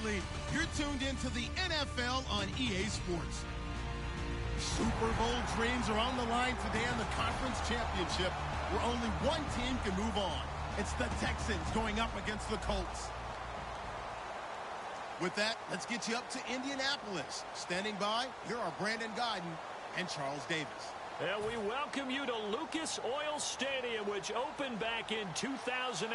Exactly. You're tuned into the NFL on EA Sports. Super Bowl dreams are on the line today in the conference championship, where only one team can move on. It's the Texans going up against the Colts. With that, let's get you up to Indianapolis. Standing by, here are Brandon Guyton and Charles Davis. And we welcome you to Lucas Oil Stadium, which opened back in 2008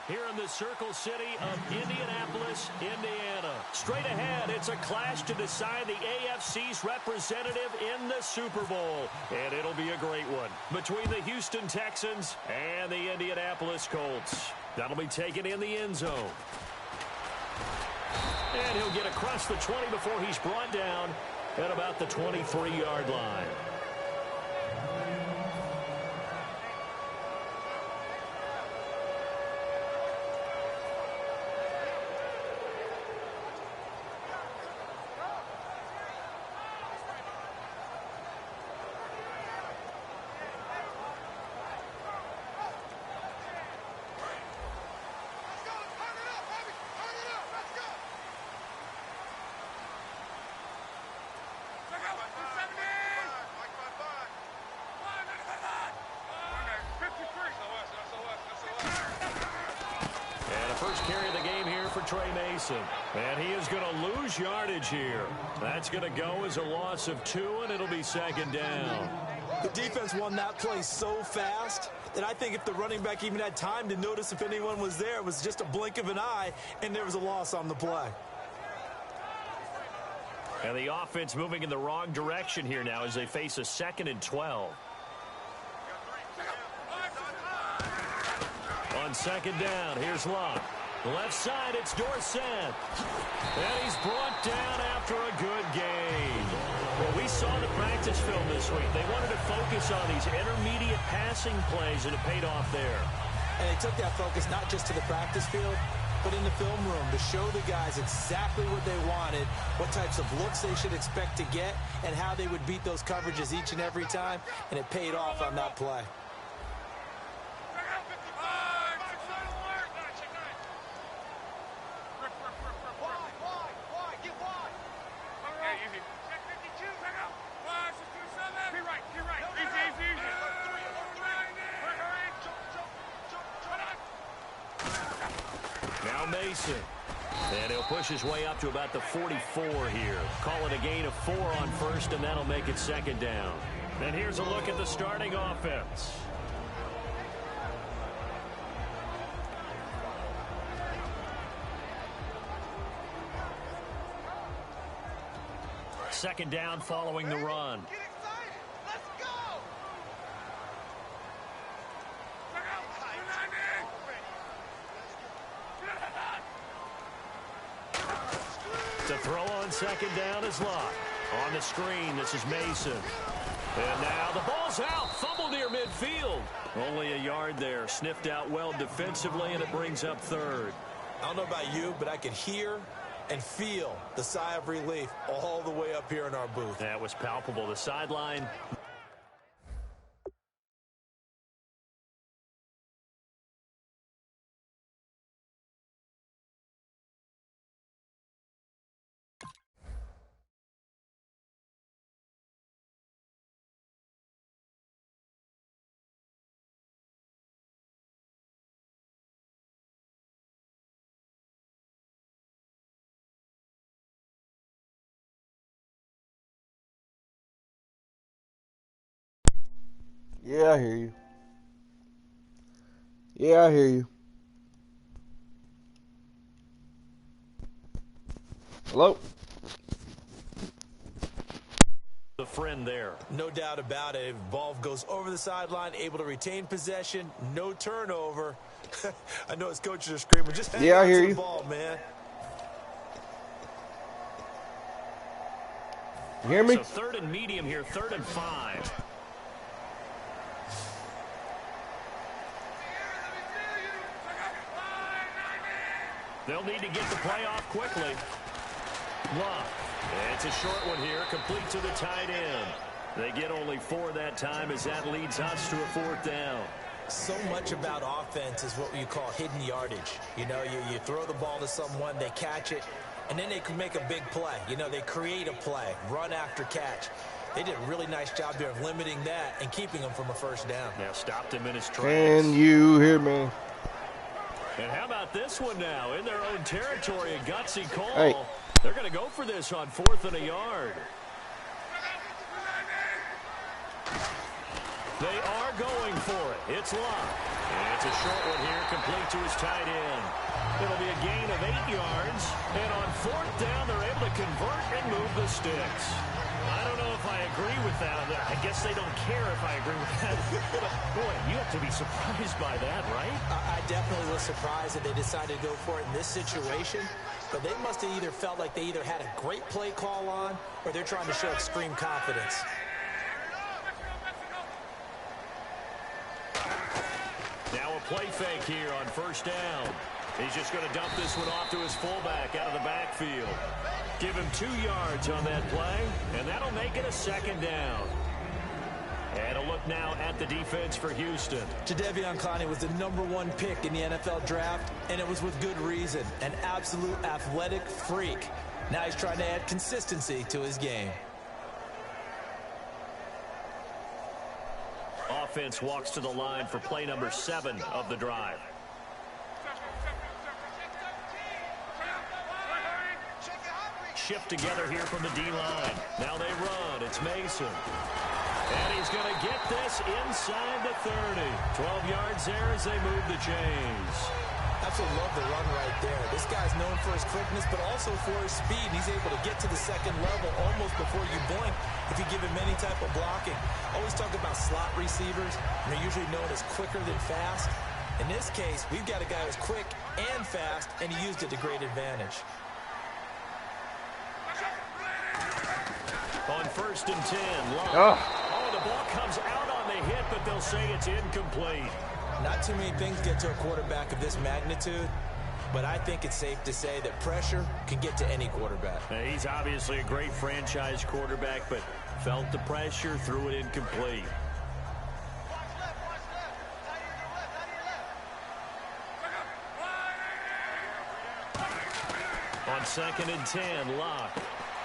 here in the Circle City of Indianapolis, Indiana. Straight ahead, it's a clash to decide the AFC's representative in the Super Bowl. And it'll be a great one between the Houston Texans and the Indianapolis Colts. That'll be taken in the end zone. And he'll get across the 20 before he's brought down at about the 23-yard line. First carry of the game here for Trey Mason. And he is going to lose yardage here. That's going to go as a loss of 2, and it'll be second down. The defense won that play so fast that I think if the running back even had time to notice if anyone was there, it was just a blink of an eye, and there was a loss on the play. And the offense moving in the wrong direction here now as they face a 2nd and 12. On second down, here's Locke. Left side, it's Dorsett. And he's brought down after a good gain. Well, we saw the practice film this week. They wanted to focus on these intermediate passing plays, and it paid off there. And they took that focus not just to the practice field, but in the film room to show the guys exactly what they wanted, what types of looks they should expect to get, and how they would beat those coverages each and every time, and it paid off on that play. Mason. And he'll push his way up to about the 44 here. Call it a gain of 4 on first, and that'll make it second down. And here's a look at the starting offense. Second down following the run. To throw on second down is Locke. On the screen, this is Mason. And now the ball's out. Fumble near midfield. Only a yard there. Sniffed out well defensively, and it brings up third. I don't know about you, but I could hear and feel the sigh of relief all the way up here in our booth. That was palpable. The sideline. Yeah, I hear you. Yeah, I hear you. Hello? The friend there. No doubt about it. If ball goes over the sideline, able to retain possession, no turnover. I know his coaches are screaming. Just hang on to the ball, man. You hear me? So third and medium here, 3rd and 5. They'll need to get the play off quickly. Locke. It's a short one here, complete to the tight end. They get only 4 that time as that leads us to a 4th down. So much about offense is what you call hidden yardage. You know, you throw the ball to someone, they catch it, and then they can make a big play. You know, they create a play, run after catch. They did a really nice job there of limiting that and keeping him from a first down. Now stopped him in his tracks. Can you hear me? And how about this one now? In their own territory, a gutsy call. Hey. They're going to go for this on 4th and a yard. They are going for it. It's Locke. And it's a short one here, complete to his tight end. It'll be a gain of 8 yards. And on 4th down, they're able to convert and move the sticks. I don't know if I agree with that. I guess they don't care if I agree with that. But, boy, you have to be surprised by that, right? I definitely was surprised that they decided to go for it in this situation. But they must have either felt like they either had a great play call on or they're trying to show extreme confidence. Now a play fake here on 1st down. He's just going to dump this one off to his fullback out of the backfield. Give him 2 yards on that play, and that'll make it a 2nd down. And a look now at the defense for Houston. Jadeveon Clowney was the #1 pick in the NFL draft, and it was with good reason. An absolute athletic freak. Now he's trying to add consistency to his game. Offense walks to the line for play number 7 of the drive. Shift together here from the D-line. Now they run. It's Mason. And he's going to get this inside the 30. 12 yards there as they move the chains. Absolutely love the run right there. This guy's known for his quickness, but also for his speed. He's able to get to the 2nd level almost before you blink if you give him any type of blocking. Always talk about slot receivers, and they're usually known as quicker than fast. In this case, we've got a guy who's quick and fast, and he used it to great advantage. On 1st and 10, Locke. Oh, the ball comes out on the hit, but they'll say it's incomplete. Not too many things get to a quarterback of this magnitude, but I think it's safe to say that pressure can get to any quarterback. Now, he's obviously a great franchise quarterback, but felt the pressure, threw it incomplete. On 2nd and 10, Locke.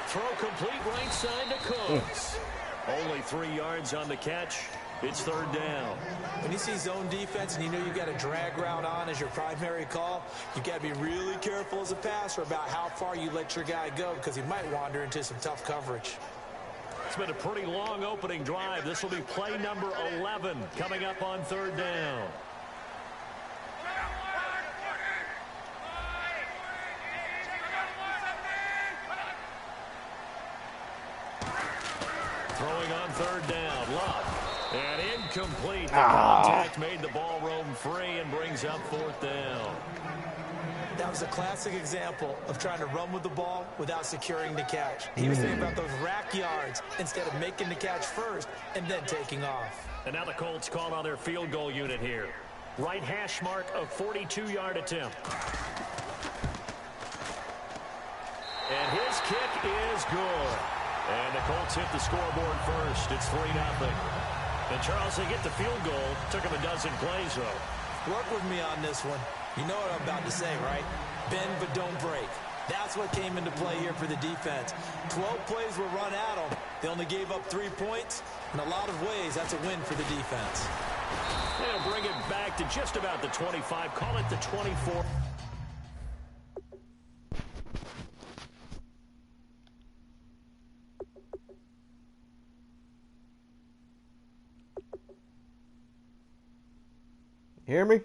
Throw complete right side to Cooks. Only 3 yards on the catch. It's 3rd down. When you see zone defense and you know you've got a drag route on as your primary call, you've got to be really careful as a passer about how far you let your guy go because he might wander into some tough coverage. It's been a pretty long opening drive. This will be play number 11 coming up on 3rd down. Throwing on 3rd down, Locke. And incomplete. The contact made the ball roam free and brings up 4th down. That was a classic example of trying to run with the ball without securing the catch. He was thinking about those rack yards instead of making the catch first and then taking off. And now the Colts called on their field goal unit here. Right hash mark of 42-yard attempt. And his kick is good. And the Colts hit the scoreboard first. It's 3-0. And Charles, they get the field goal. Took him a dozen plays, though. Work with me on this one. You know what I'm about to say, right? Bend but don't break. That's what came into play here for the defense. 12 plays were run at them. They only gave up 3 points. In a lot of ways, that's a win for the defense. They'll bring it back to just about the 25. Call it the 24. Hear me?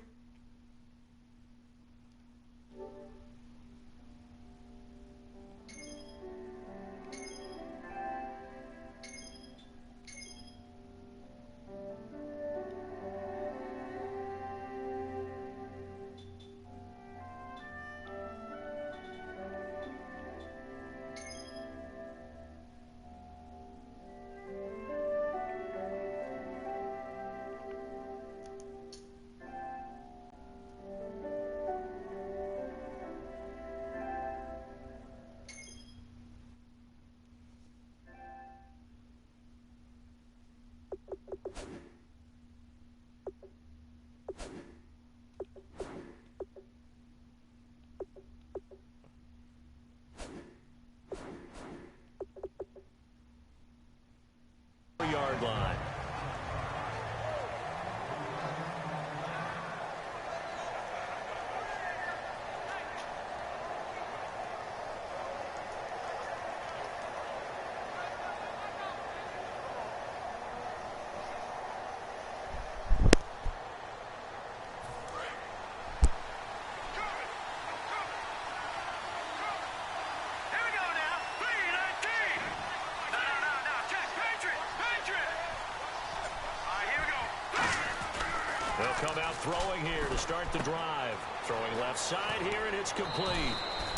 They'll come out throwing here to start the drive. Throwing left side here, and it's complete.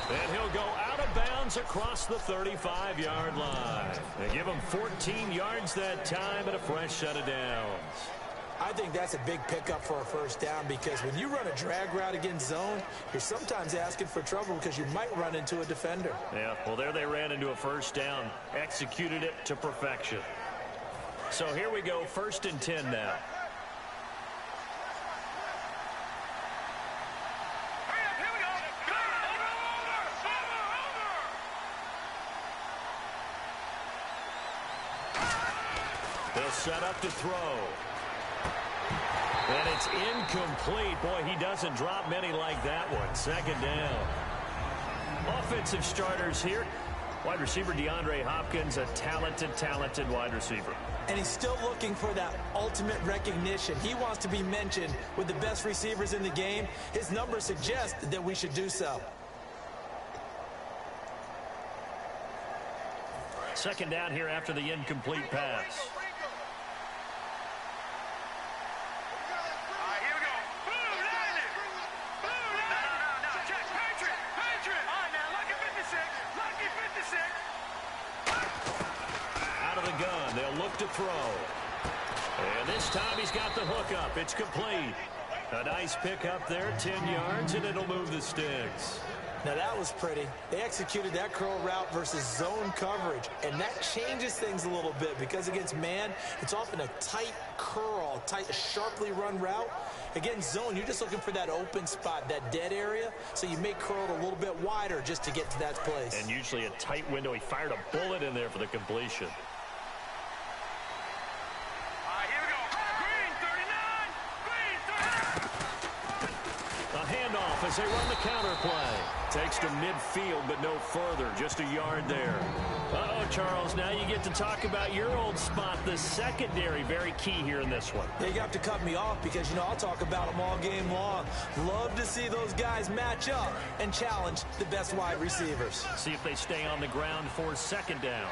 And he'll go out of bounds across the 35-yard line. They give him 14 yards that time and a fresh set of downs. I think that's a big pickup for a first down because when you run a drag route against zone, you're sometimes asking for trouble because you might run into a defender. Yeah, well, there they ran into a first down, executed it to perfection. So here we go, 1st and 10 now. They'll set up to throw. And it's incomplete. Boy, he doesn't drop many like that one. 2nd down. Offensive starters here. Wide receiver DeAndre Hopkins, a talented wide receiver. And he's still looking for that ultimate recognition. He wants to be mentioned with the best receivers in the game. His numbers suggest that we should do so. 2nd down here after the incomplete pass. They'll look to throw. And this time he's got the hook up. It's complete. A nice pick up there, 10 yards, and it'll move the sticks. Now that was pretty. They executed that curl route versus zone coverage, and that changes things a little bit because against man, it's often a tight curl, tight, sharply run route. Against zone, you're just looking for that open spot, that dead area, so you make curl a little bit wider just to get to that place. And usually a tight window. He fired a bullet in there for the completion. As they run the counter play. Takes to midfield, but no further. Just a yard there. Uh-oh, Charles, now you get to talk about your old spot, the secondary. Very key here in this one. They got to cut me off because, you know, I'll talk about them all game long. Love to see those guys match up and challenge the best wide receivers. See if they stay on the ground for 2nd down.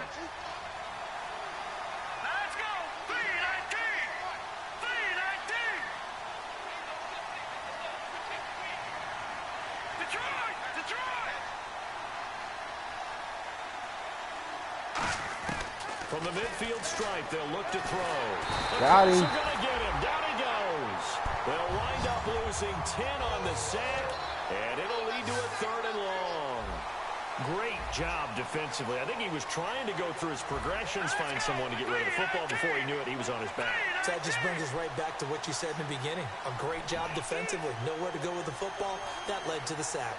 From the midfield stripe, they'll look to throw. Got him. They're going to get him. Down he goes. They'll wind up losing 10 on the sack, and it'll lead to a 3rd and long. Great job defensively. I think he was trying to go through his progressions, find someone to get rid of the football. Before he knew it, he was on his back. So that just brings us right back to what you said in the beginning. A great job defensively. Nowhere to go with the football. That led to the sack.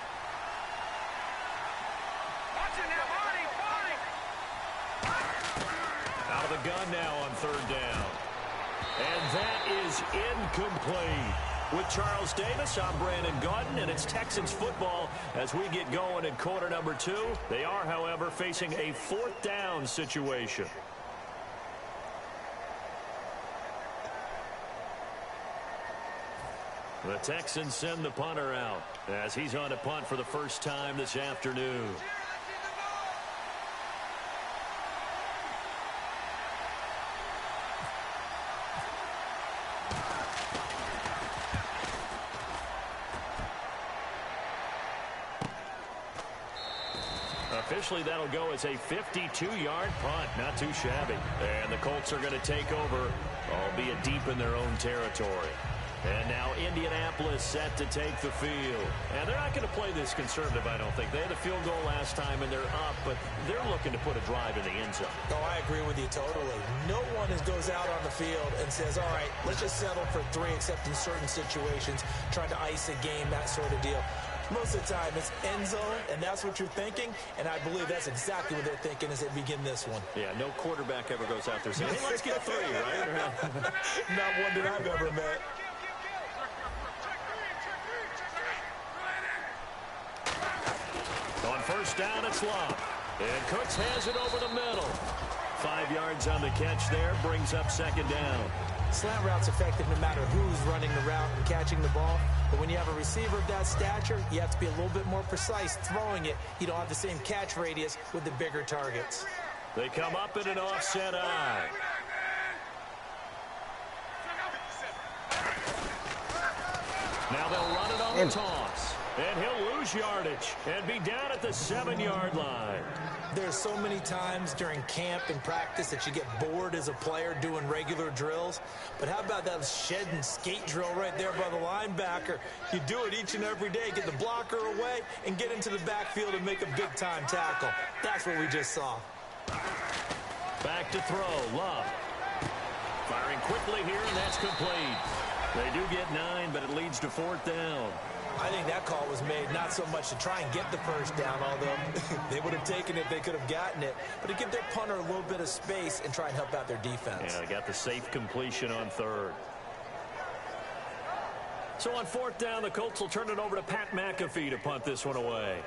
Out of the gun now on 3rd down. And that is incomplete. With Charles Davis, I'm Brandon Gaudin, and it's Texans football as we get going in quarter number 2. They are, however, facing a 4th down situation. The Texans send the punter out as he's on a punt for the first time this afternoon. Officially, that'll go as a 52-yard punt. Not too shabby. And the Colts are going to take over, albeit deep in their own territory. And now Indianapolis set to take the field. And they're not going to play this conservative, I don't think. They had a field goal last time, and they're up, but they're looking to put a drive in the end zone. Oh, I agree with you totally. No one goes out on the field and says, all right, let's just settle for 3, except in certain situations, trying to ice a game, that sort of deal. Most of the time, it's end zone, and that's what you're thinking, and I believe that's exactly what they're thinking as they begin this one. Yeah, no quarterback ever goes out there saying, hey, let's get 3, right? Not one that I've ever met. On 1st down, it's Love. And Cooks has it over the middle. 5 yards on the catch there, brings up 2nd down. Slant route's effective no matter who's running the route and catching the ball. But when you have a receiver of that stature, you have to be a little bit more precise throwing it. You don't have the same catch radius with the bigger targets. They come up in an offset eye. Now they'll run it on the toss. And he'll lose yardage and be down at the 7-yard line. There's so many times during camp and practice that you get bored as a player doing regular drills. But how about that shed and skate drill right there by the linebacker? You do it each and every day. Get the blocker away and get into the backfield and make a big-time tackle. That's what we just saw. Back to throw. Love. Firing quickly here, and that's complete. They do get 9, but it leads to 4th down. I think that call was made not so much to try and get the first down, although they would have taken it if they could have gotten it, but to give their punter a little bit of space and try and help out their defense. Yeah, they got the safe completion on 3rd. So on 4th down, the Colts will turn it over to Pat McAfee to punt this one away.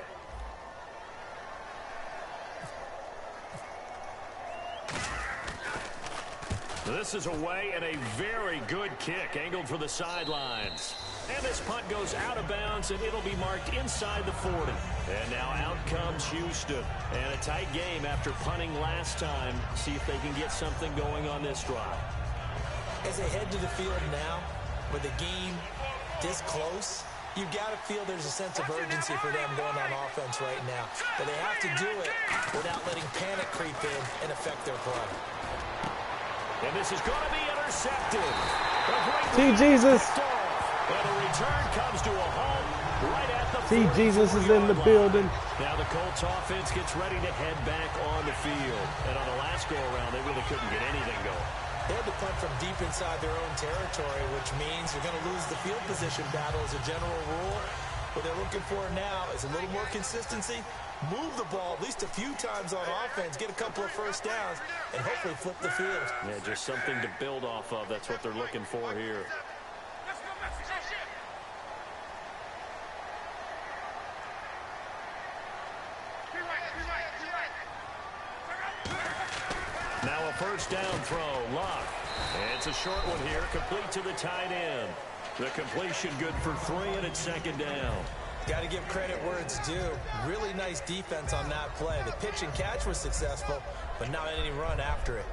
This is away, and a very good kick angled for the sidelines. And this punt goes out of bounds, and it'll be marked inside the 40. And now out comes Houston. And a tight game after punting last time. See if they can get something going on this drive. As they head to the field now, with the game this close, you've got to feel there's a sense of urgency for them going on offense right now. But they have to do it without letting panic creep in and affect their play. And this is going to be intercepted. See Jesus. And the return comes to a halt right at the See Jesus is in the building. Now the Colts offense gets ready to head back on the field. And on the last go-around, they really couldn't get anything going. They had to punt from deep inside their own territory, which means you're going to lose the field position battle as a general rule. What they're looking for now is a little more consistency, move the ball at least a few times on offense, get a couple of first downs, and hopefully flip the field. Yeah, just something to build off of. That's what they're looking for here. Now a first down throw, Luck. It's a short one here, complete to the tight end. The completion good for 3, and it's 2nd down. Got to give credit where it's due. Really nice defense on that play. The pitch and catch was successful, but not any run after it.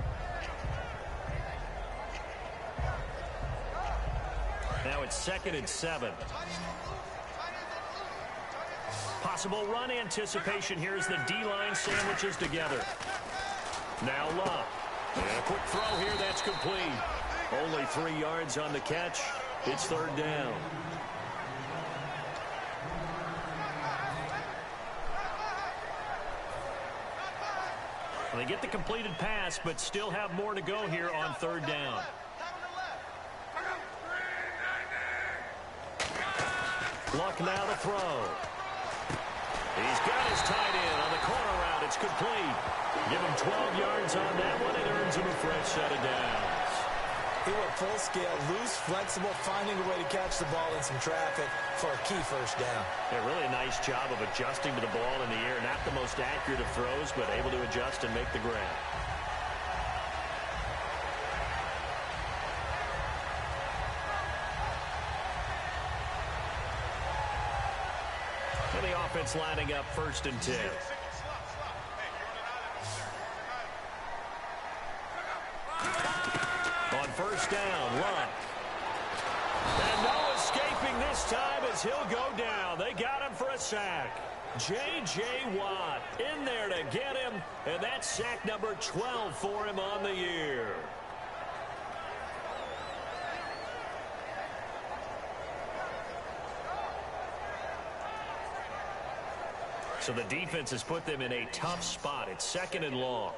Now it's 2nd and 7. Possible run anticipation here as the D-line sandwiches together. Now Love. And a quick throw here, that's complete. Only 3 yards on the catch. It's 3rd down. They get the completed pass, but still have more to go here on 3rd down. Luck now to throw. He's got his tight end on the corner route. It's complete. Give him 12 yards on that one. It earns him a fresh set of downs. He went full scale, loose, flexible, finding a way to catch the ball in some traffic for a key first down. Yeah, really a nice job of adjusting to the ball in the air. Not the most accurate of throws, but able to adjust and make the grab. And the offense lining up 1st and 10. On 1st down, Luck. And no escaping this time as he'll go down. They got him for a sack. J.J. Watt in there to get him, and that's sack number 12 for him on the year. So the defense has put them in a tough spot. It's 2nd and long.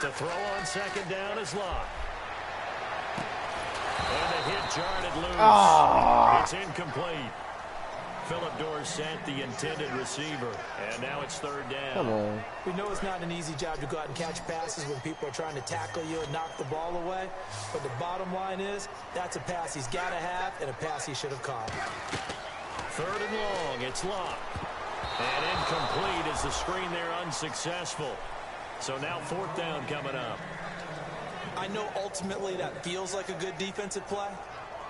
To throw on 2nd down is Locke. And the hit jarred it loose. It's incomplete. Phillip Dorsett, the intended receiver. And now it's 3rd down. Come on. We know it's not an easy job to go out and catch passes when people are trying to tackle you and knock the ball away. But the bottom line is, that's a pass he's got to have and a pass he should have caught. 3rd and long, it's Locke. And incomplete as the screen there unsuccessful. So now 4th down coming up. I know ultimately that feels like a good defensive play,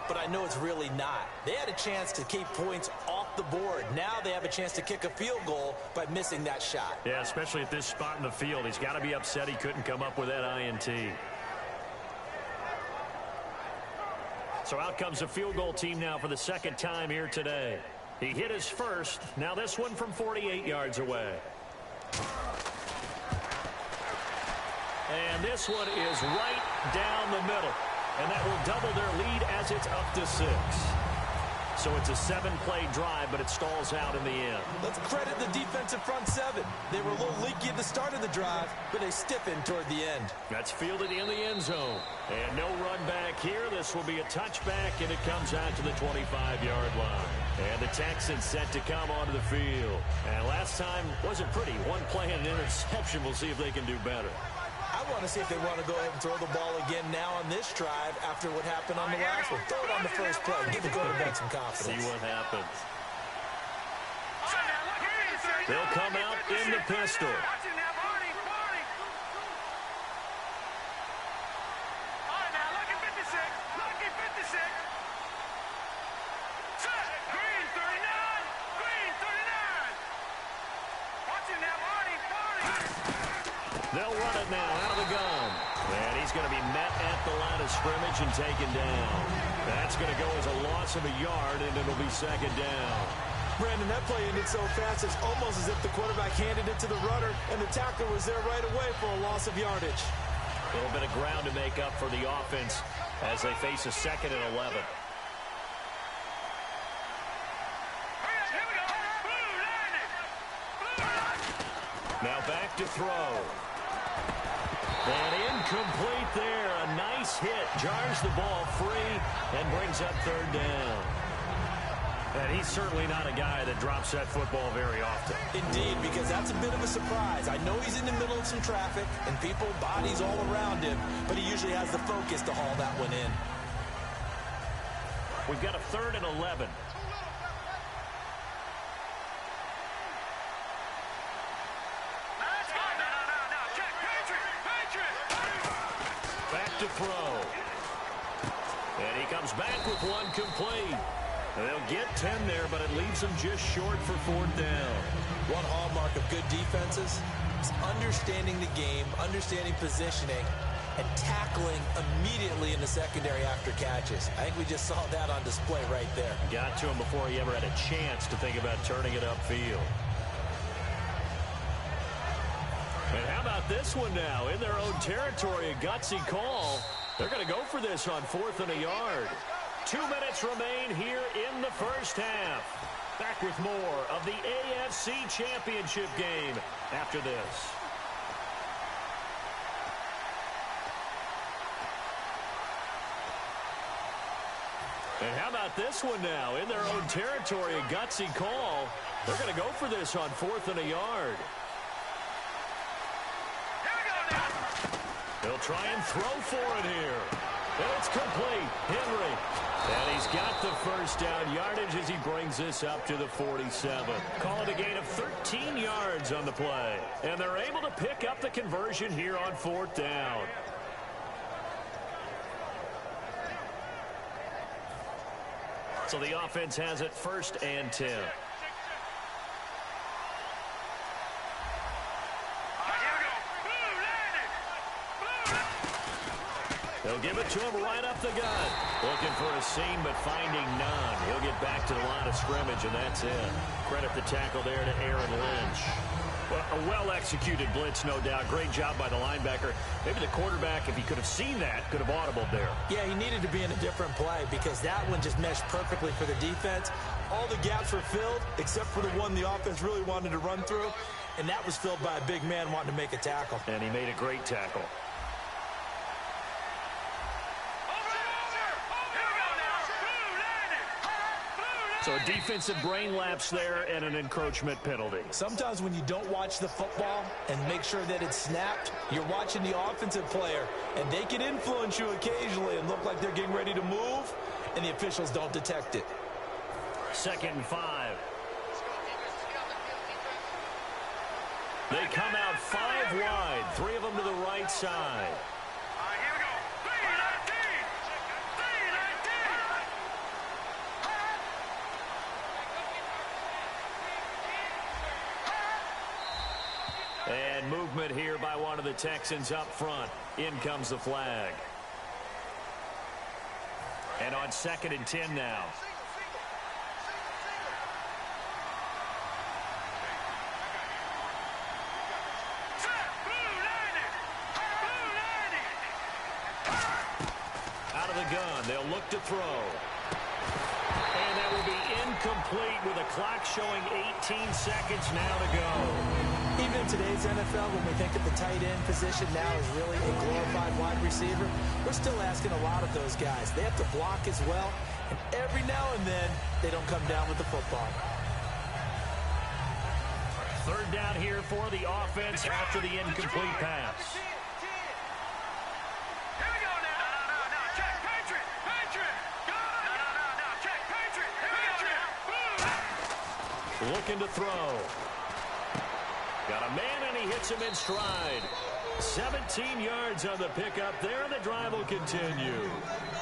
but I know it's really not. They had a chance to keep points off off the board. Now they have a chance to kick a field goal by missing that shot. Yeah, especially at this spot in the field. He's got to be upset he couldn't come up with that INT. So out comes the field goal team now for the second time here today. He hit his first. Now this one from 48 yards away. And this one is right down the middle. And that will double their lead as it's up to 6. So it's a 7-play drive, but it stalls out in the end. Let's credit the defensive front 7. They were a little leaky at the start of the drive, but they stiffened toward the end. That's fielded in the end zone. And no run back here. This will be a touchback, and it comes out to the 25-yard line. And the Texans set to come onto the field. And last time wasn't pretty. One play and an interception. We'll see if they can do better. I want to see if they want to go ahead and throw the ball again now on this drive after what happened on the last one. Throw it on the first play. Give the quarterback some confidence. See what happens. They'll come out in the pistol. They'll run it now out of the gun. And he's going to be met at the line of scrimmage and taken down. That's going to go as a loss of a yard, and it'll be second down. Brandon, that play ended so fast, it's almost as if the quarterback handed it to the runner, and the tackler was there right away for a loss of yardage. A little bit of ground to make up for the offense as they face a 2nd and 11. Now back to throw. And incomplete there. A nice hit. Jars the ball free and brings up 3rd down. And he's certainly not a guy that drops that football very often. Indeed, because that's a bit of a surprise. I know he's in the middle of some traffic and people, bodies all around him, but he usually has the focus to haul that one in. We've got a 3rd and 11. To throw. And he comes back with one complete. They'll get 10 there, but it leaves them just short for 4th down. One hallmark of good defenses is understanding the game, understanding positioning, and tackling immediately in the secondary after catches. I think we just saw that on display right there. Got to him before he ever had a chance to think about turning it upfield. And how about this one now? In their own territory, a gutsy call. They're going to go for this on 4th and a yard. 2 minutes remain here in the first half. Back with more of the AFC Championship game after this. And how about this one now? In their own territory, a gutsy call. They're going to go for this on 4th and a yard. They'll try and throw for it here. And it's complete. Henry. And he's got the first down yardage as he brings this up to the 47. Call it a gain of 13 yards on the play. And they're able to pick up the conversion here on 4th down. So the offense has it 1st and 10. They'll give it to him right up the gut. Looking for a seam, but finding none. He'll get back to the line of scrimmage, and that's it. Credit the tackle there to Aaron Lynch. Well, a well-executed blitz, no doubt. Great job by the linebacker. Maybe the quarterback, if he could have seen that, could have audibled there. Yeah, he needed to be in a different play because that one just meshed perfectly for the defense. All the gaps were filled except for the one the offense really wanted to run through, and that was filled by a big man wanting to make a tackle. And he made a great tackle. So a defensive brain lapse there and an encroachment penalty. Sometimes when you don't watch the football and make sure that it's snapped, you're watching the offensive player, and they can influence you occasionally and look like they're getting ready to move, and the officials don't detect it. 2nd and 5. They come out 5 wide, 3 of them to the right side. And movement here by one of the Texans up front. In comes the flag. And on 2nd and 10 now. Out of the gun, they'll look to throw. And that will be incomplete with a clock showing 18 seconds now to go. Even in today's NFL, when we think of the tight end position now is really a glorified wide receiver, we're still asking a lot of those guys. They have to block as well, and every now and then, they don't come down with the football. 3rd down here for the offense after the incomplete pass. Looking to throw. Got a man, and he hits him in stride. 17 yards on the pickup there, and the drive will continue.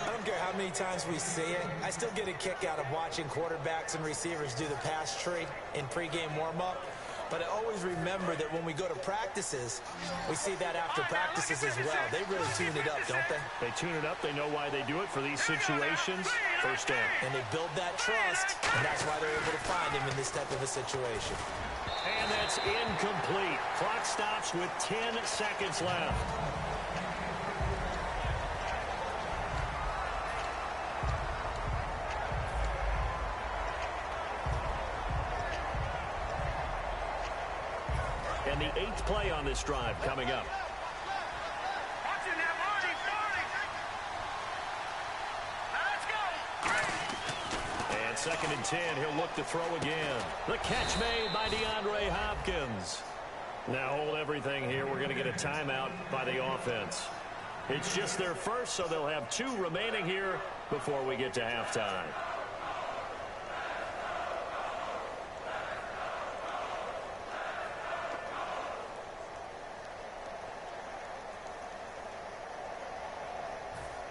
I don't care how many times we see it. I still get a kick out of watching quarterbacks and receivers do the pass tree in pregame warm-up. But I always remember that when we go to practices, we see that after practices as well. They really tune it up, don't they? They tune it up. They know why they do it for these situations. 1st down. And they build that trust, and that's why they're able to find him in this type of a situation. And that's incomplete. Clock stops with 10 seconds left. And the 8th play on this drive coming up. And 2nd and 10, he'll look to throw again. The catch made by DeAndre Hopkins. Now hold everything here. We're going to get a timeout by the offense. It's just their first, so they'll have 2 remaining here before we get to halftime.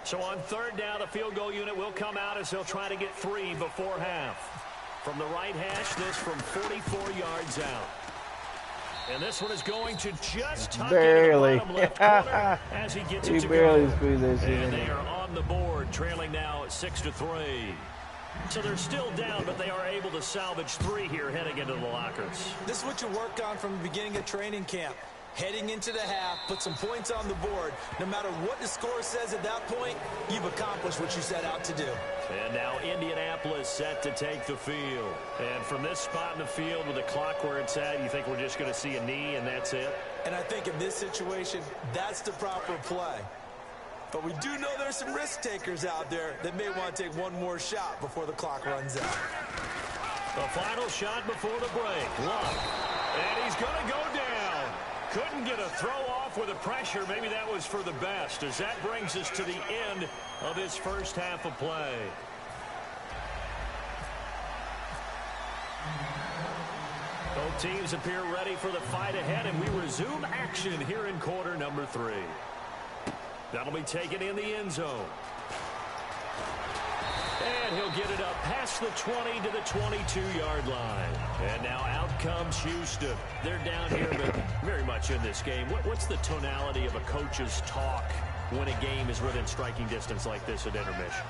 So on 3rd down, the field goal unit will come out as they'll try to get 3 before half. From the right hash, this from 44 yards out. And this one is going to just tuck barely. into the bottom left corner as he gets it to barely go. squeezed that shit And in they there. are on the board, trailing now at 6-3. So they're still down, but they are able to salvage 3 here heading into the lockers. This is what you work on from the beginning of training camp. Heading into the half, put some points on the board. No matter what the score says at that point, you've accomplished what you set out to do. And now Indianapolis set to take the field. And from this spot in the field with the clock where it's at, you think we're just going to see a knee and that's it? And I think in this situation, that's the proper play. But we do know there's some risk takers out there that may want to take one more shot before the clock runs out. The final shot before the break. Luck. And he's going to go down. Couldn't get a throw off with the pressure. Maybe that was for the best, as that brings us to the end of this first half of play. Both teams appear ready for the fight ahead, and we resume action here in quarter number 3. That'll be taken in the end zone. And he'll get it up past the 20 to the 22-yard line. And now out comes Houston. They're down here, but very much in this game. What's the tonality of a coach's talk when a game is within striking distance like this at intermission?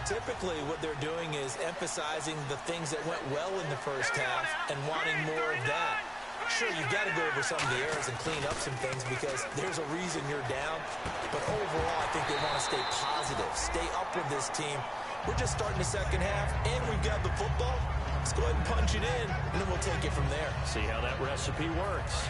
Typically, what they're doing is emphasizing the things that went well in the first half and wanting more of that. Sure, you've got to go over some of the errors and clean up some things because there's a reason you're down. But overall, I think they want to stay positive, stay up with this team. We're just starting the second half, and we've got the football. Let's go ahead and punch it in, and then we'll take it from there. See how that recipe works.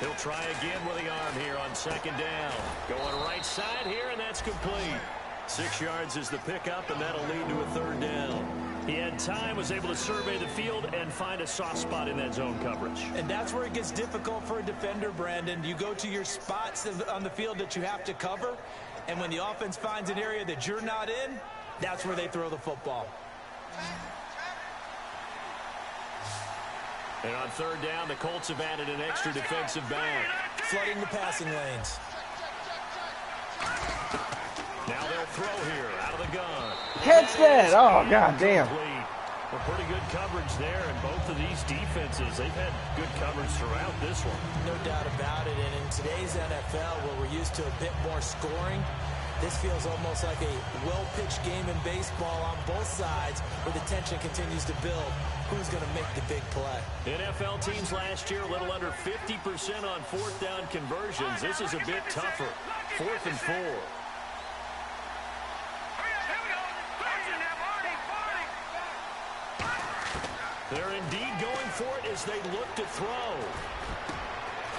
He'll try again with the arm here on 2nd down. Going right side here, and that's complete. 6 yards is the pickup, and that'll lead to a 3rd down. He had time, was able to survey the field and find a soft spot in that zone coverage. And that's where it gets difficult for a defender, Brandon. You go to your spots on the field that you have to cover, and when the offense finds an area that you're not in, that's where they throw the football. And on 3rd down, the Colts have added an extra defensive back. Flooding the passing lanes. Now they'll throw here out of the gun. catch that. Oh, god damn. Well, pretty good coverage there, and both of these defenses, they've had good coverage throughout this one. No doubt about it, and in today's NFL, where we're used to a bit more scoring, this feels almost like a well-pitched game in baseball on both sides, where the tension continues to build. Who's going to make the big play? NFL teams last year, a little under 50% on fourth down conversions. This is a bit tougher. 4th and 4. They're indeed going for it as they look to throw.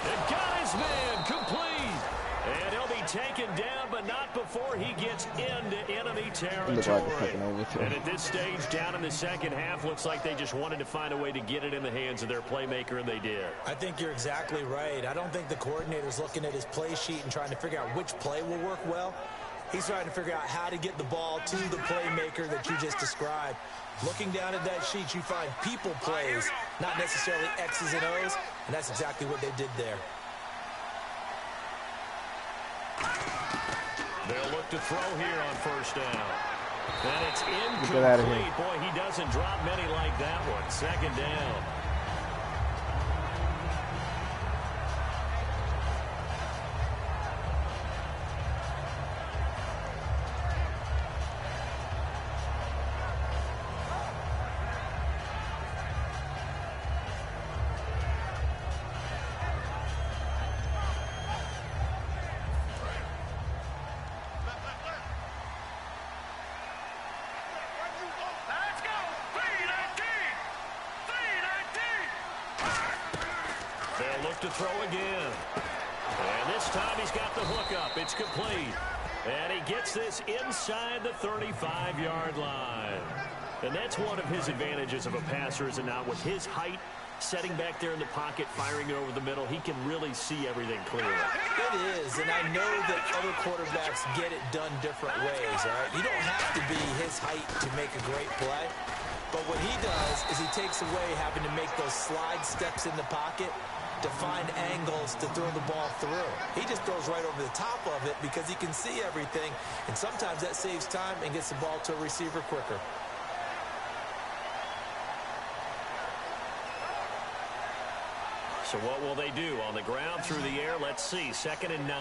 And got his man complete. And he'll be taken down, but not before he gets into enemy territory. And at this stage, down in the second half, looks like they just wanted to find a way to get it in the hands of their playmaker, and they did. I think you're exactly right. I don't think the coordinator's looking at his play sheet and trying to figure out which play will work well. He's trying to figure out how to get the ball to the playmaker that you just described. Looking down at that sheet, you find people plays, not necessarily X's and O's, and that's exactly what they did there. They'll look to throw here on first down. And it's incomplete. Boy, he doesn't drop many like that one. 2nd down. They'll look to throw again. And this time he's got the hook up. It's complete. And he gets this inside the 35-yard line. And that's one of his advantages of a passer, is it not? With his height, setting back there in the pocket, firing it over the middle, he can really see everything clearly. It is, and I know that other quarterbacks get it done different ways, all right? You don't have to be his height to make a great play. But what he does is he takes away having to make those slide steps in the pocket to find angles to throw the ball through. He just throws right over the top of it because he can see everything, and sometimes that saves time and gets the ball to a receiver quicker. So what will they do? On the ground, through the air, let's see. 2nd and 9.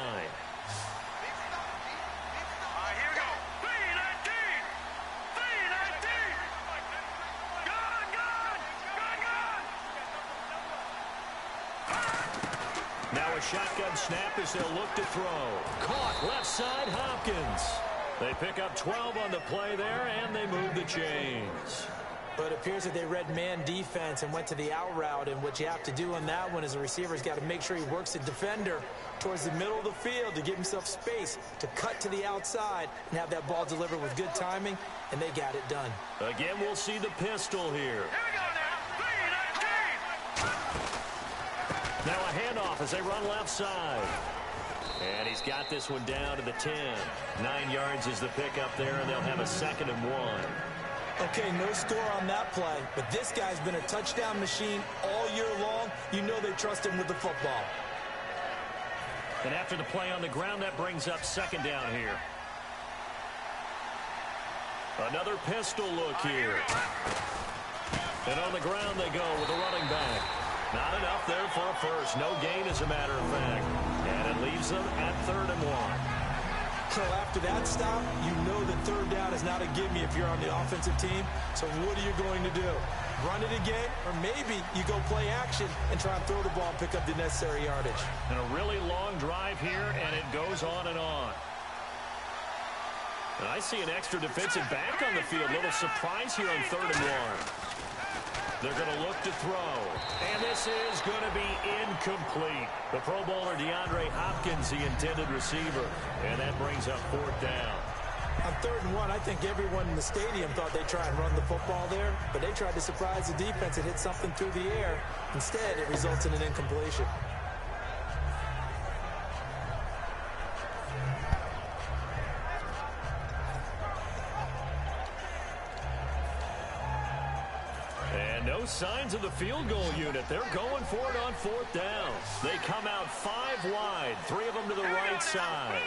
Now a shotgun snap as they'll look to throw. Caught left side, Hopkins. They pick up 12 on the play there, and they move the chains. But it appears that they read man defense and went to the out route, and what you have to do on that one is a receiver's got to make sure he works the defender towards the middle of the field to give himself space to cut to the outside and have that ball delivered with good timing, and they got it done. Again, we'll see the pistol here. Now a handoff as they run left side. And he's got this one down to the 10. 9 yards is the pickup there, and they'll have a 2nd and 1. Okay, no score on that play, but this guy's been a touchdown machine all year long. You know they trust him with the football. And after the play on the ground, that brings up 2nd down here. Another pistol look here. And on the ground they go with a running back. Not enough there for a first. No gain, as a matter of fact. And it leaves them at 3rd and 1. So after that stop, you know that 3rd down is not a gimme if you're on the offensive team. So what are you going to do? Run it again? Or maybe you go play action and try and throw the ball and pick up the necessary yardage. And a really long drive here, and it goes on and on. And I see an extra defensive back on the field. Little surprise here on 3rd and 1. They're going to look to throw. And this is going to be incomplete. The Pro Bowler DeAndre Hopkins, the intended receiver. And that brings up 4th down. On 3rd and 1, I think everyone in the stadium thought they'd try and run the football there. But they tried to surprise the defense and hit something through the air. Instead, it results in an incompletion. No signs of the field goal unit. They're going for it on 4th down. They come out 5 wide, 3 of them to the right side.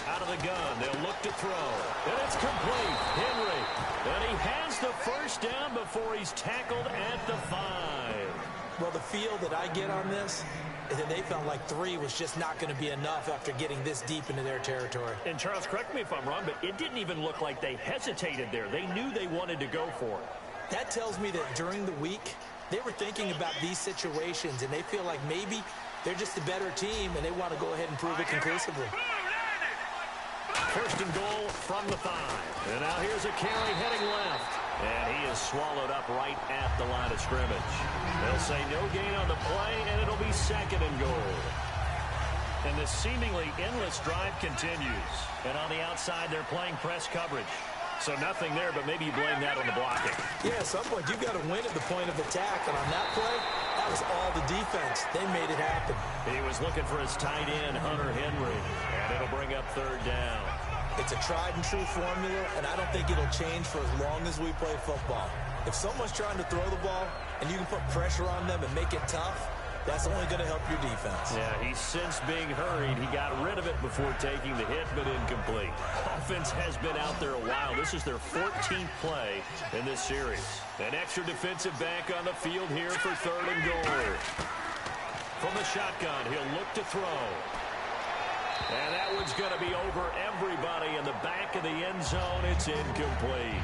Out of of the gun. They'll look to throw. And it's complete. Henry. And he has the first down before he's tackled at the 5. Well, the feel that I get on this is that they felt like 3 was just not going to be enough after getting this deep into their territory. And, Charles, correct me if I'm wrong, but it didn't even look like they hesitated there. They knew they wanted to go for it. That tells me that during the week, they were thinking about these situations, and they feel like maybe they're just a better team, and they want to go ahead and prove it conclusively. First and goal from the 5. And now here's a carry heading left. And he is swallowed up right at the line of scrimmage. They'll say no gain on the play, and it'll be second and goal. And this seemingly endless drive continues. And on the outside, they're playing press coverage. So nothing there, but maybe you blame that on the blocking. Yeah, at some point, you've got to win at the point of attack. And on that play, that was all the defense. They made it happen. He was looking for his tight end, Hunter Henry. And it'll bring up third down. It's a tried-and-true formula, and I don't think it'll change for as long as we play football. If someone's trying to throw the ball and you can put pressure on them and make it tough, that's only going to help your defense. Yeah, he's since being hurried. He got rid of it before taking the hit, but incomplete. Offense has been out there a while. This is their 14th play in this series. An extra defensive back on the field here for third and goal. From the shotgun, he'll look to throw. And that one's going to be over everybody in the back of the end zone. It's incomplete.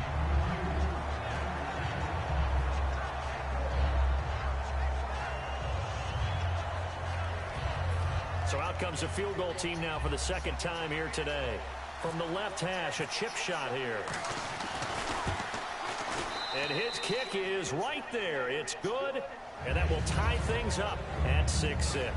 So out comes a field goal team now for the second time here today. From the left hash, a chip shot here. And his kick is right there. It's good, and that will tie things up at 6-6.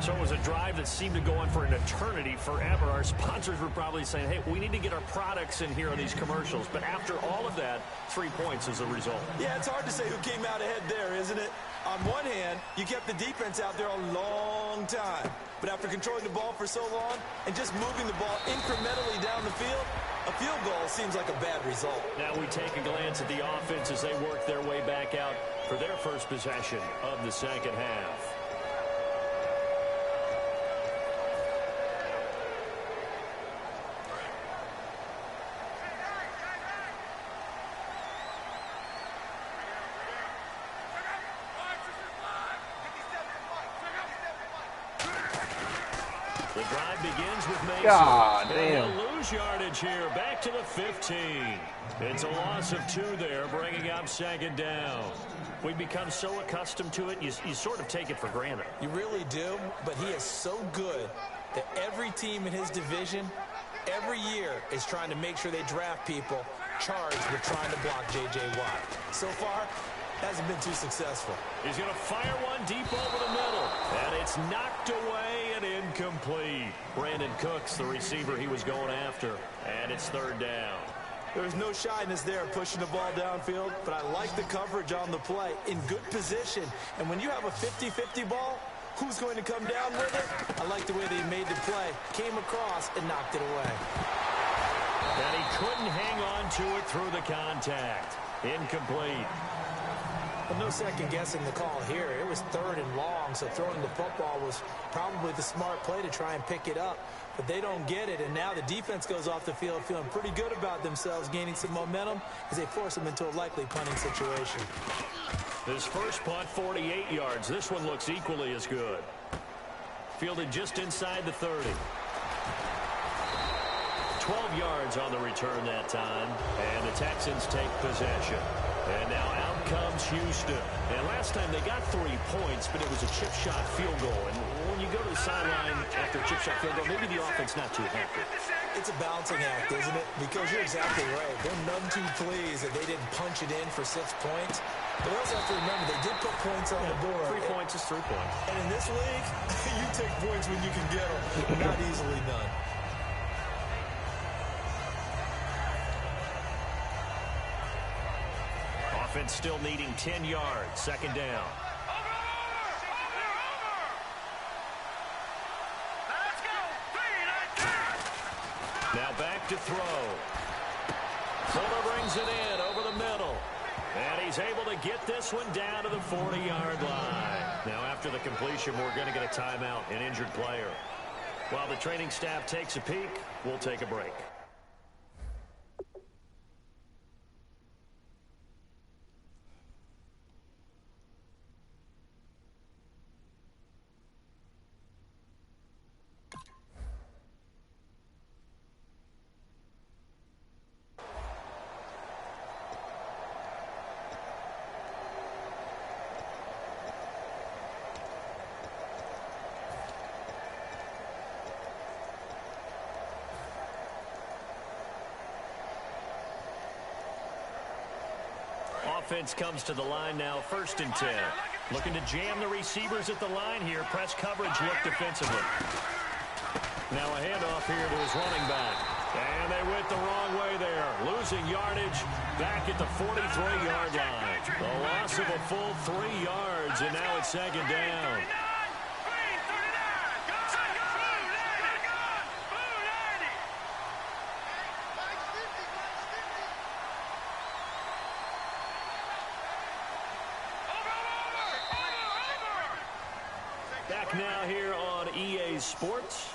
So it was a drive that seemed to go on for an eternity, forever. Our sponsors were probably saying, hey, we need to get our products in here on these commercials. But after all of that, 3 points is the result. Yeah, it's hard to say who came out ahead there, isn't it? On one hand, you kept the defense out there a long time. But after controlling the ball for so long and just moving the ball incrementally down the field, a field goal seems like a bad result. Now we take a glance at the offense as they work their way back out for their first possession of the second half. The drive begins with Mason. God damn. And they'll lose yardage here. Back to the 15. It's a loss of 2 there, bringing up second down. We've become so accustomed to it, you sort of take it for granted. You really do, but he is so good that every team in his division, every year, is trying to make sure they draft people charged with trying to block J.J. Watt. So far, hasn't been too successful. He's going to fire one deep over the middle. And it's knocked away and incomplete. Brandon Cooks, the receiver he was going after. And it's third down. There's no shyness there pushing the ball downfield, but I like the coverage on the play. In good position. And when you have a 50-50 ball, who's going to come down with it? I like the way they made the play. Came across and knocked it away. And he couldn't hang on to it through the contact. Incomplete. Well, no second guessing the call here. It was third and long, so throwing the football was probably the smart play to try and pick it up. But they don't get it, and now the defense goes off the field feeling pretty good about themselves, gaining some momentum as they force them into a likely punting situation. This first punt, 48 yards. This one looks equally as good. Fielded just inside the 30. 12 yards on the return that time, and the Texans take possession. And now out comes Houston. And last time they got 3 points, but it was a chip shot field goal. And when you go to the sideline after a chip shot field goal, maybe the offense not too happy. It's a balancing act, isn't it? Because you're exactly right. They're none too pleased that they didn't punch it in for 6 points. But also have to remember, they did put points on the board. 3 points is 3 points. And in this league, you take points when you can get them. Not easily done. Offense still needing 10 yards. Second down. Now back to throw. Fuller brings it in over the middle. And he's able to get this one down to the 40-yard line. Now after the completion, we're going to get a timeout, an injured player. While the training staff takes a peek, we'll take a break. Offense comes to the line now, 1st and 10. Looking to jam the receivers at the line here. Press coverage look defensively. Now a handoff here to his running back. And they went the wrong way there. Losing yardage back at the 43-yard line. The loss of a full 3 yards, and now it's 2nd down. Back now here on EA Sports.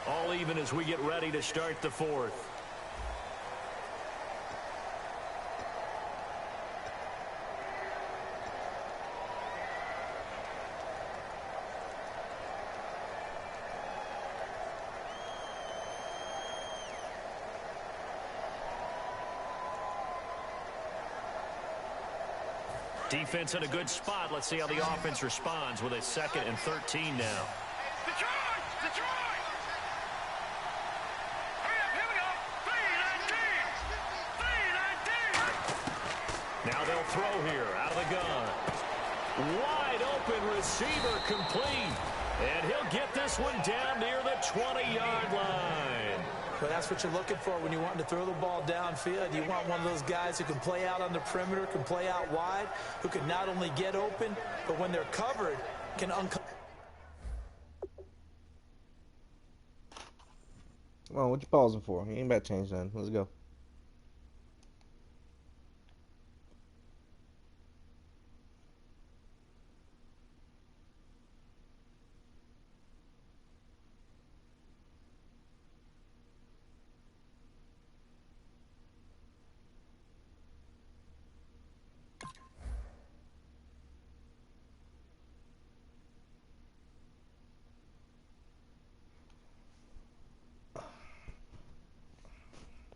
All even as we get ready to start the 4th. Defense in a good spot. Let's see how the offense responds with a 2nd and 13 now. Detroit! Detroit! Hurry up, here we go. 3-19. Now they'll throw here out of the gun. Wide open receiver complete. And he'll get this one down near the 20-yard line. But that's what you're looking for when you want to throw the ball downfield. You want one of those guys who can play out on the perimeter, can play out wide, who can not only get open, but when they're covered, can uncover. Come on, what you pausing for? You ain't about to change nothing. Let's go.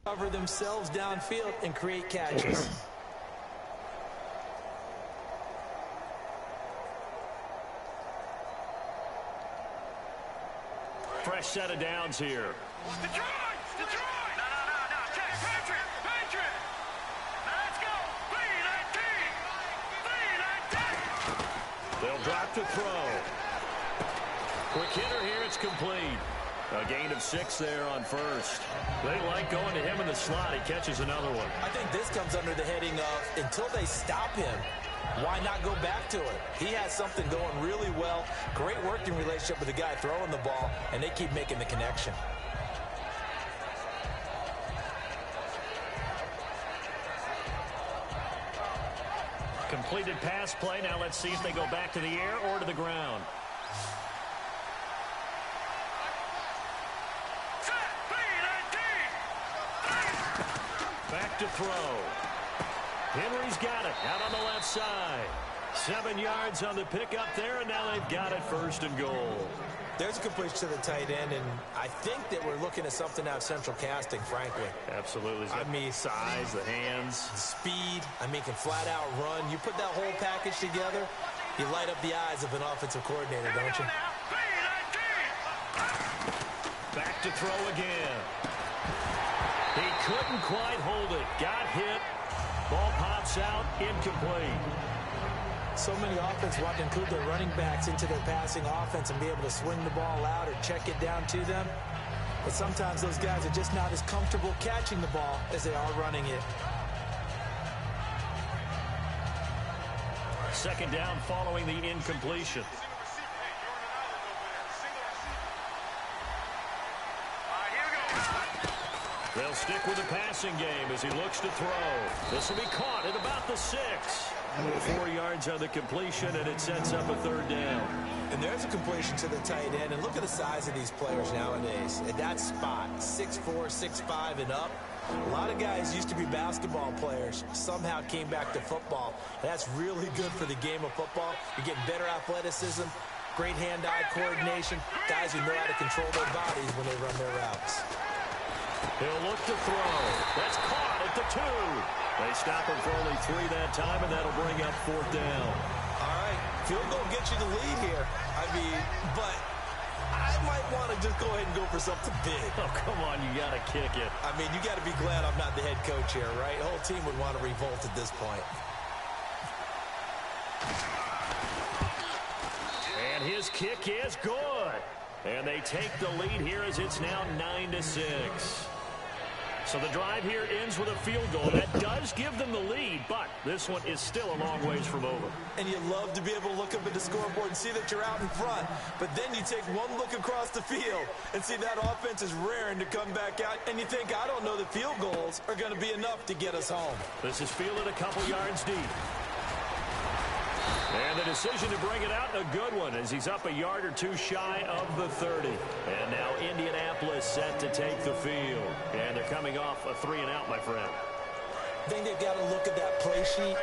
Cover themselves downfield and create catches. Fresh set of downs here. Detroit! Detroit! No. Check. Patriot! Now let's go. 3-19. They'll drop to throw. Quick hitter here. It's complete. A gain of 6 there on 1st. They like going to him in the slot. He catches another one. I think this comes under the heading of until they stop him, why not go back to it? He has something going really well. Great working relationship with the guy throwing the ball, and they keep making the connection. Completed pass play. Now let's see if they go back to the air or to the ground. Back to throw. Henry's got it out on the left side. 7 yards on the pickup there, and now they've got it 1st and goal. There's a completion to the tight end, and I think that we're looking at something out of central casting, frankly. Absolutely. I mean, size, the hands. Speed, can flat out run. You put that whole package together, you light up the eyes of an offensive coordinator, don't you? Back to throw again. He couldn't quite hold it. Got hit. Ball pops out. Incomplete. So many offenses want to include their running backs into their passing offense and be able to swing the ball out or check it down to them. But sometimes those guys are just not as comfortable catching the ball as they are running it. 2nd down following the incompletion. They'll stick with the passing game as he looks to throw. This will be caught at about the 6. 4 yards on the completion, and it sets up a 3rd down. And there's a completion to the tight end. And look at the size of these players nowadays. At that spot, 6'4", 6'5", and up. A lot of guys used to be basketball players, somehow came back to football. That's really good for the game of football. You're getting better athleticism, great hand-eye coordination, guys who know how to control their bodies when they run their routes. He'll look to throw. That's caught at the 2. They stop him for only 3 that time, and that'll bring up 4th down. All right, field goal gets you the lead here. I mean, but I might want to just go ahead and go for something big. Oh, come on, you got to kick it. I mean, you got to be glad I'm not the head coach here, right? The whole team would want to revolt at this point. And his kick is good. And they take the lead here as it's now 9-6. So the drive here ends with a field goal. That does give them the lead, but this one is still a long ways from over. And you love to be able to look up at the scoreboard and see that you're out in front. But then you take one look across the field and see that offense is raring to come back out. And you think, I don't know that field goals are going to be enough to get us home. This is fielded a couple yards deep. And the decision to bring it out, a good one, as he's up a yard or 2 shy of the 30. And now Indianapolis set to take the field. And they're coming off a 3-and-out, my friend. I think they've got to look at that play sheet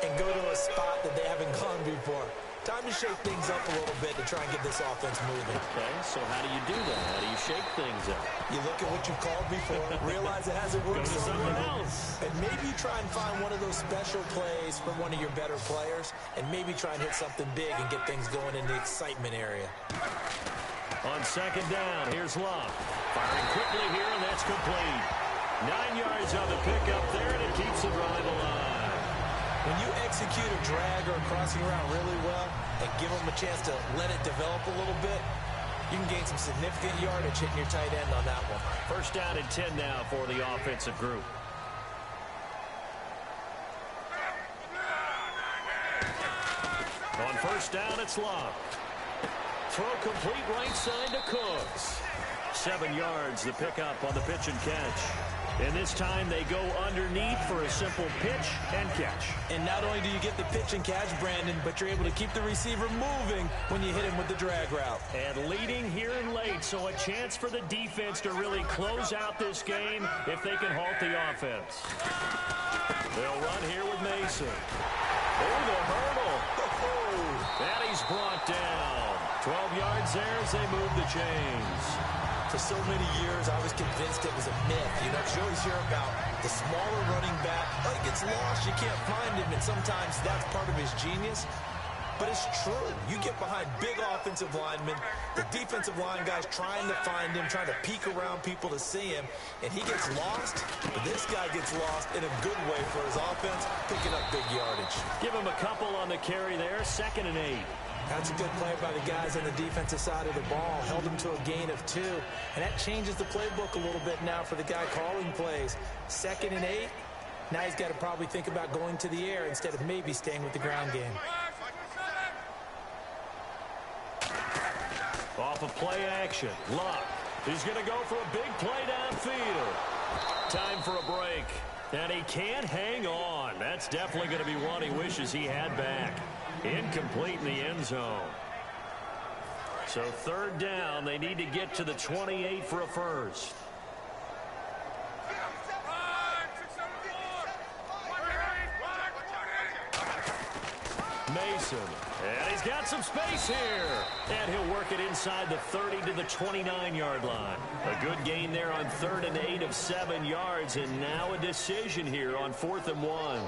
and go to a spot that they haven't gone before. Time to shake things up a little bit to try and get this offense moving. Okay, so how do you do that? How do you shake things up? You look at what you called before, realize it hasn't worked Go to something else. and maybe you try and find one of those special plays from one of your better players, and maybe try and hit something big and get things going in the excitement area. On 2nd down, here's Love. Firing quickly here, and that's complete. 9 yards on the pickup there, and it keeps the drive alive. When you execute a drag or a crossing route really well and give them a chance to let it develop a little bit, you can gain some significant yardage hitting your tight end on that one. 1st down and 10 now for the offensive group. On 1st down, it's Love. Throw complete right side to Cooks. 7 yards, the pickup on the pitch and catch. And this time they go underneath for a simple pitch and catch. And not only do you get the pitch and catch, Brandon, but you're able to keep the receiver moving when you hit him with the drag route. And leading here and late, so a chance for the defense to really close out this game if they can halt the offense. They'll run here with Mason. Oh, the hurdle. And he's brought down. 12 yards there as they move the chains. For so many years, I was convinced it was a myth. You know, you always hear about the smaller running back. Oh, he gets lost, you can't find him, and sometimes that's part of his genius. But it's true. You get behind big offensive linemen, the defensive line guys trying to find him, trying to peek around people to see him, and he gets lost. But this guy gets lost in a good way for his offense, picking up big yardage. Give him a couple on the carry there, 2nd and 8. That's a good play by the guys on the defensive side of the ball. Held him to a gain of 2. And that changes the playbook a little bit now for the guy calling plays. 2nd and 8. Now he's got to probably think about going to the air instead of maybe staying with the ground game. Off of play action. Luck. He's going to go for a big play downfield. Time for a break. And he can't hang on. That's definitely going to be one he wishes he had back. Incomplete in the end zone. So 3rd down, they need to get to the 28 for a first. Mason, and he's got some space here. And he'll work it inside the 30 to the 29-yard line. A good gain there on 3rd and 8 of 7 yards, and now a decision here on 4th and 1.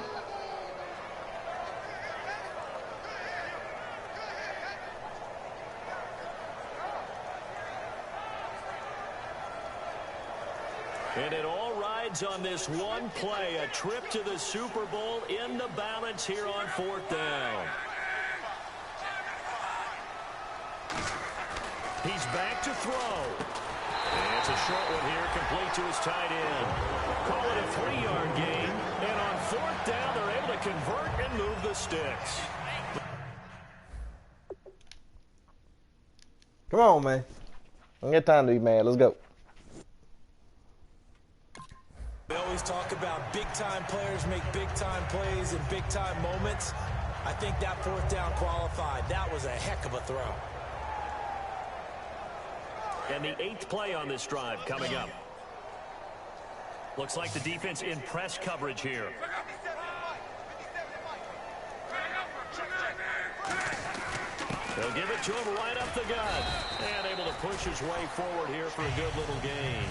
And it all rides on this one play, a trip to the Super Bowl in the balance here on 4th down. He's back to throw. And it's a short one here, complete to his tight end. Call it a 3-yard gain. And on 4th down, they're able to convert and move the sticks. Come on, man. I don't get time to be mad. Let's go. They always always talk about big-time players make big-time plays in big-time moments. I think that fourth down qualified. That was a heck of a throw. And the 8th play on this drive coming up. Looks like the defense in press coverage here. They'll give it to him right up the gut. And able to push his way forward here for a good little gain.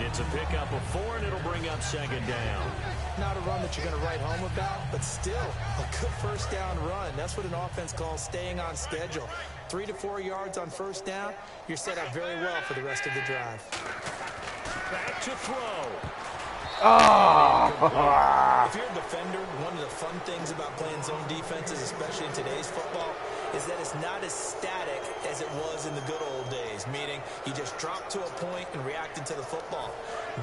It's a pickup of 4, and it'll bring up 2nd down. Not a run that you're going to write home about, but still a good first down run. That's what an offense calls staying on schedule. 3 to 4 yards on first down, you're set up very well for the rest of the drive. Back to throw. If you're a defender, one of the fun things about playing zone defenses, especially in today's football, is that it's not as static as it was in the good old days, meaning you just drop to a point and react into the football.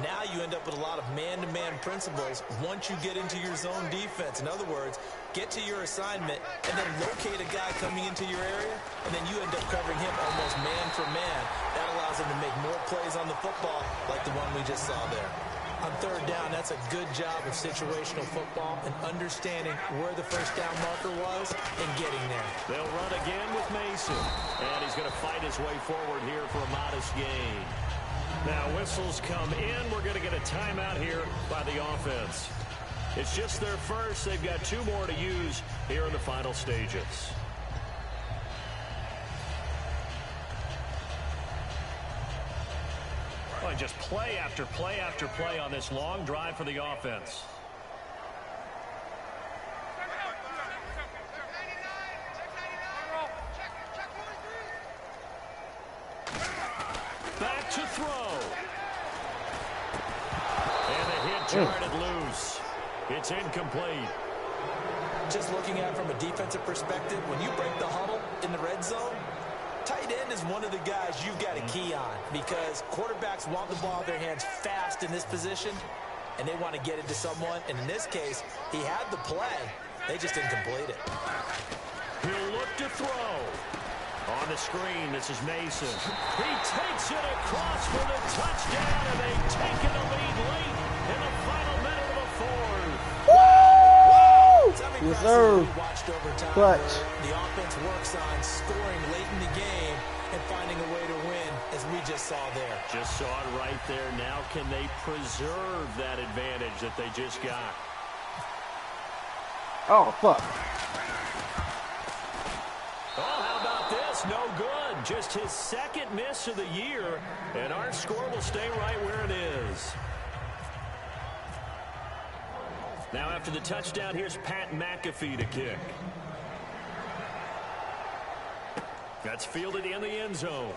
Now you end up with a lot of man-to-man principles once you get into your zone defense. In other words, get to your assignment and then locate a guy coming into your area, and then you end up covering him almost man for man. That allows him to make more plays on the football like the one we just saw there. On third down, that's a good job of situational football and understanding where the first down marker was and getting there. They'll run again with Mason. And he's going to fight his way forward here for a modest gain. Now whistles come in. We're going to get a timeout here by the offense. It's just their first. They've got 2 more to use here in the final stages. Just play after play after play on this long drive for the offense. Back to throw. And the hit jarred it loose. It's incomplete. Just looking at it from a defensive perspective, when you break the huddle in the red zone, tight end is one of the guys you've got a key on because quarterbacks want the ball in their hands fast in this position, and they want to get it to someone. And in this case, he had the play. They just didn't complete it. He'll look to throw. On the screen, this is Mason. He takes it across for the touchdown, and they've taken the lead late in the final minute of the 4th. Yes, sir. Watched over time. Clutch. The offense works on scoring late in the game and finding a way to win, as we just saw there. Just saw it right there. Now can they preserve that advantage that they just got? Oh, fuck. Oh, how about this? No good. Just his 2nd miss of the year, and our score will stay right where it is. Now after the touchdown, here's Pat McAfee to kick. That's fielded in the end zone.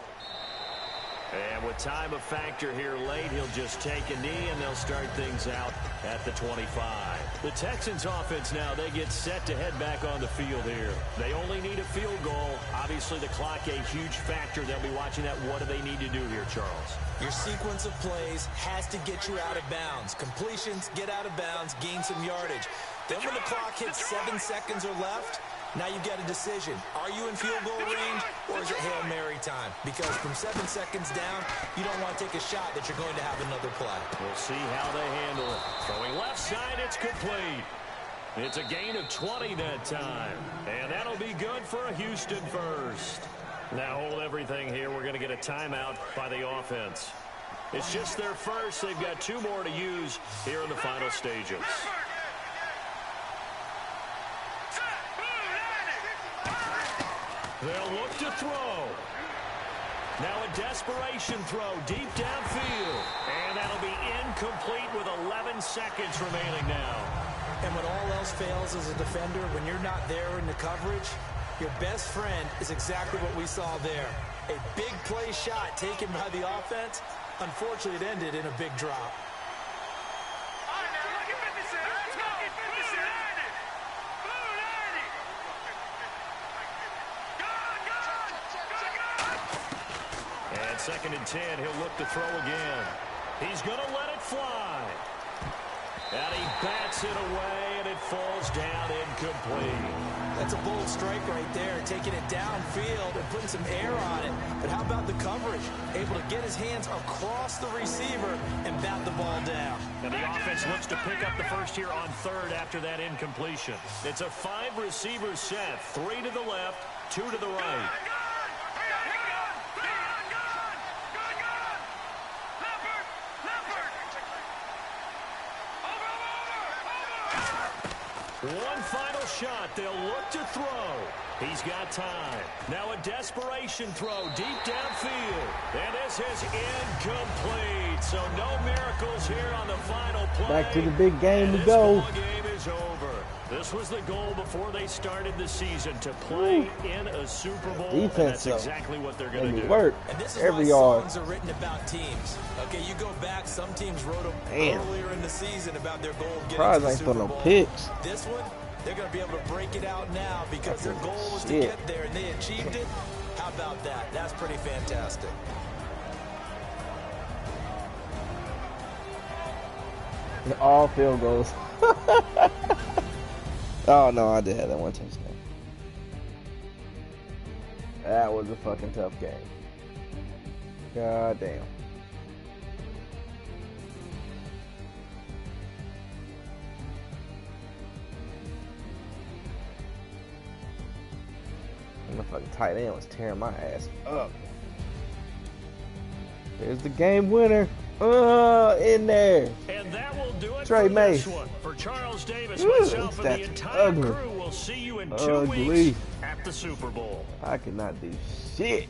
And with time a factor here late, he'll just take a knee, and they'll start things out at the 25. The Texans offense now, they get set to head back on the field here. They only need a field goal. Obviously, the clock a huge factor. They'll be watching that. What do they need to do here, Charles? Your sequence of plays has to get you out of bounds. Completions, get out of bounds, gain some yardage. Then when the clock hits 7 seconds or left, now you've got a decision. Are you in field goal range, or is it Hail Mary time? Because from 7 seconds down, you don't want to take a shot that you're going to have another play. We'll see how they handle it. Throwing left side, it's complete. It's a gain of 20 that time. And that'll be good for a Houston first. Now hold everything here. We're going to get a timeout by the offense. It's just their first. They've got 2 more to use here in the final stages. They'll look to throw. Now a desperation throw deep downfield. And that'll be incomplete with 11 seconds remaining now. And when all else fails as a defender, when you're not there in the coverage, your best friend is exactly what we saw there. A big play shot taken by the offense. Unfortunately, it ended in a big drop. And 2nd and 10, he'll look to throw again. He's going to let it fly. And he bats it away, and it falls down incomplete. That's a bold strike right there, taking it downfield and putting some air on it. But how about the coverage? Able to get his hands across the receiver and bat the ball down. And the offense looks to pick up the first here on third after that incompletion. It's a 5-receiver set. 3 to the left, 2 to the right. One final shot. They'll look to throw. He's got time. Now a desperation throw deep downfield. And this is incomplete. So no miracles here on the final play. Back to the big game we this go. ball game is over. This was the goal before they started the season, to play in a Super Bowl. Defense, and that's though. exactly what they're going to do. Work. And this is every why yard. songs are written about teams. Okay, you go back, some teams wrote them Damn. earlier in the season about their goal of getting Surprised to the I ain't Super throw no Bowl. picks. This one, they're going to be able to break it out now because their goal was to Shit. get there, and they achieved it. How about that? That's pretty fantastic. All field goals. Oh no, I did have that one touchdown. That was a fucking tough game. God damn. And the fucking tight end was tearing my ass up. There's the game winner. In there. And that will do it Trey for Mace. this one. For Charles Davis, Ooh, myself, and the that's entire ugly. crew, we'll see you in 2 Ugly. weeks at the Super Bowl. I could not do shit.